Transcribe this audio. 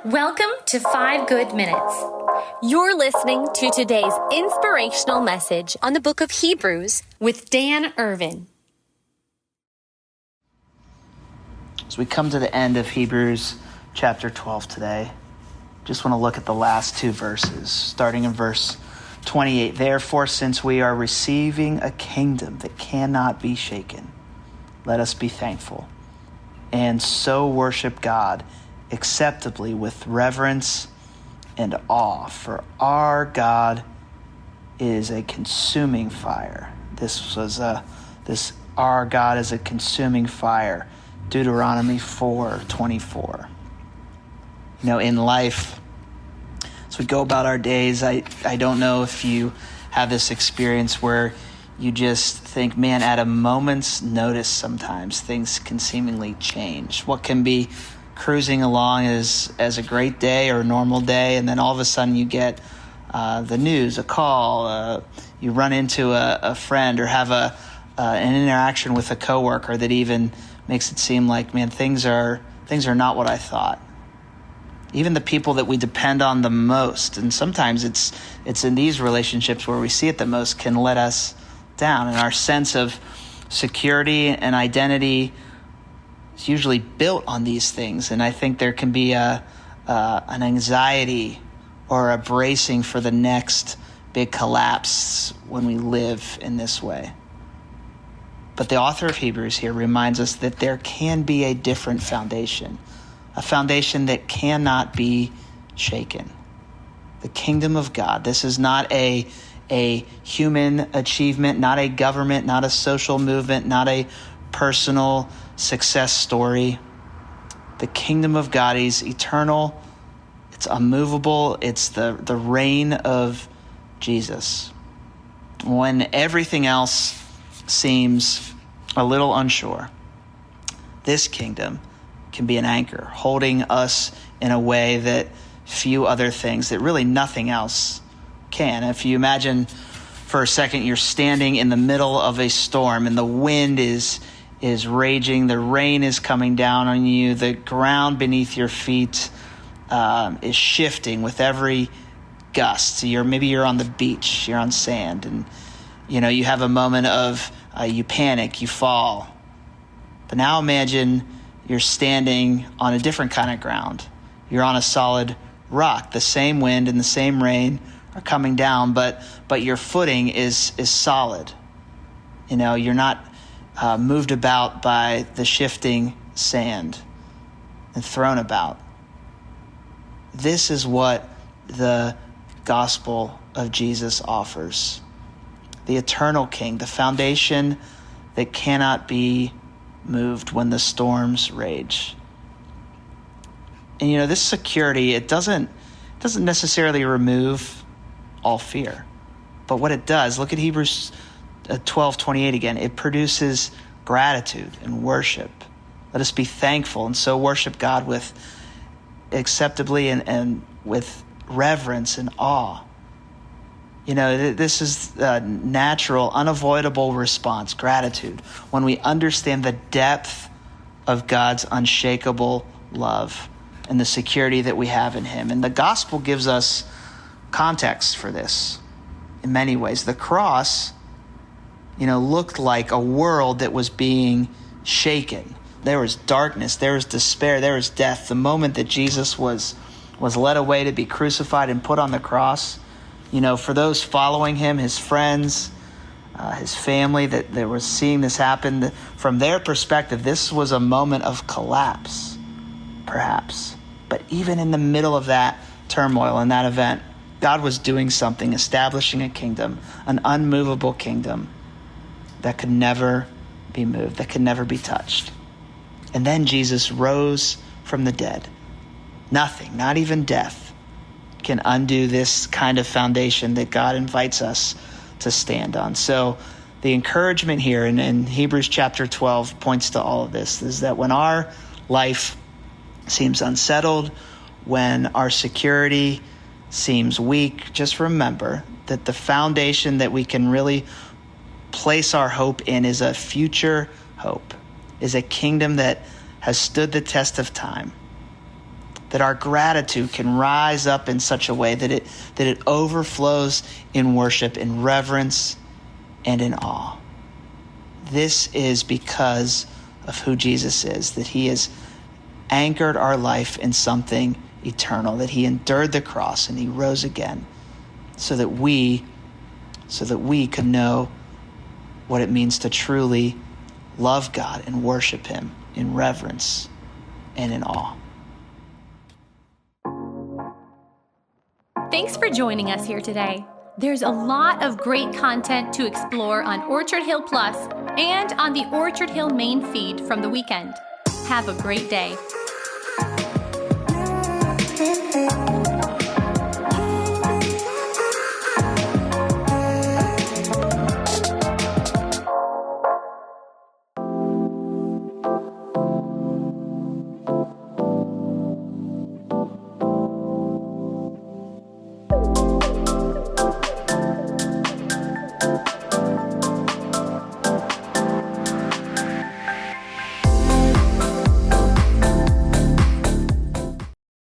Welcome to 5 Good Minutes. You're listening to today's inspirational message on the book of Hebrews with Dan Irvin. As we come to the end of Hebrews chapter 12 today, just want to look at the last two verses, starting in verse 28. Therefore, since we are receiving a kingdom that cannot be shaken, let us be thankful and so worship God acceptably with reverence and awe, for our God is a consuming fire. Our God is a consuming fire. Deuteronomy 4:24. In life, as we go about our days, I don't know if you have this experience where you just think, man, at a moment's notice, sometimes things can seemingly change. What can be cruising along as a great day or a normal day, and then all of a sudden you get the news, a call, you run into a friend or have an interaction with a coworker that even makes it seem like, man, things are not what I thought. Even the people that we depend on the most, and sometimes it's in these relationships where we see it the most, can let us down, and our sense of security and identity is usually built on these things. And I think there can be an anxiety or a bracing for the next big collapse when we live in this way. But the author of Hebrews here reminds us that there can be a different foundation, a foundation that cannot be shaken. The kingdom of God. This is not a human achievement, not a government, not a social movement, not a personal success story. The kingdom of God is eternal. It's unmovable. It's the reign of Jesus. When everything else seems a little unsure, this kingdom can be an anchor, holding us in a way that few other things, that really nothing else can. If you imagine for a second, you're standing in the middle of a storm and the wind is raging, the rain is coming down on you, the ground beneath your feet is shifting with every gust. So maybe you're on the beach, you're on sand, and you have a moment of you panic, you fall. But now imagine you're standing on a different kind of ground. You're on a solid rock. The same wind and the same rain are coming down, but your footing is solid. You're not moved about by the shifting sand and thrown about. This is what the gospel of Jesus offers. The eternal King, the foundation that cannot be moved when the storms rage. And this security, it doesn't necessarily remove all fear. But what it does, look at Hebrews 12:28 again. It produces gratitude and worship. Let us be thankful and so worship God with acceptably and with reverence and awe. This is a natural, unavoidable response, gratitude, when we understand the depth of God's unshakable love and the security that we have in him. And the gospel gives us context for this in many ways. The cross, looked like a world that was being shaken. There was darkness, there was despair, there was death. The moment that Jesus was led away to be crucified and put on the cross, for those following him, his friends, his family that were seeing this happen, from their perspective, this was a moment of collapse, perhaps. But even in the middle of that turmoil and that event, God was doing something, establishing a kingdom, an unmovable kingdom that could never be moved, that could never be touched. And then Jesus rose from the dead. Nothing, not even death, can undo this kind of foundation that God invites us to stand on. So the encouragement here in Hebrews chapter 12 points to all of this, is that when our life seems unsettled, when our security seems weak, just remember that the foundation that we can really place our hope in is a future hope, is a kingdom that has stood the test of time. that our gratitude can rise up in such a way that it overflows in worship, in reverence, and in awe. This is because of who Jesus is, that he has anchored our life in something eternal, that he endured the cross and he rose again so that we could know what it means to truly love God and worship him in reverence and in awe. Thanks for joining us here today. There's a lot of great content to explore on Orchard Hill Plus and on the Orchard Hill main feed from the weekend. Have a great day.